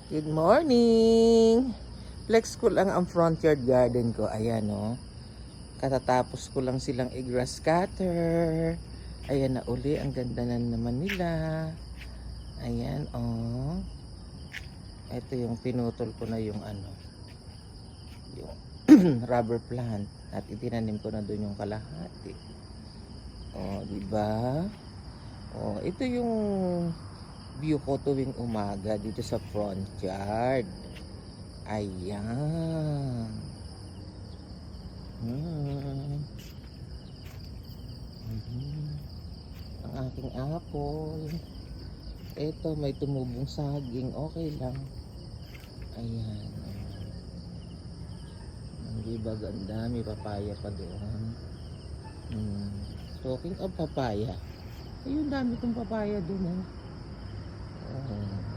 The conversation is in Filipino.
Good morning! Flex ko lang ang front yard garden ko. Ayan o. Katatapos ko lang silang i-grass cutter. Ayan na uli. Ang ganda na naman nila. Ayan o. Ito yung pinutol ko na yung yung rubber plant. At itinanim ko na doon yung kalahati. O, diba? O, ito yung view ko tuwing umaga dito sa front yard. Ayan. Ang aking apple. Ito may tumubong saging. Okay lang. Ayan. Hindi ba ganda? May papaya pa doon. Talking of papaya. Ayun, dami kong papaya doon. Oh.